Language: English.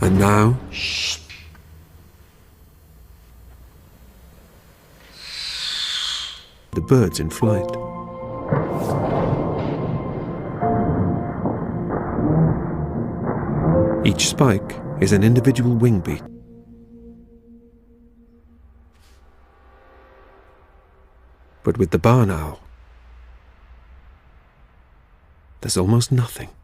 And now, the birds in flight. Each spike is an individual wing beat. But with the barn owl, there's almost nothing.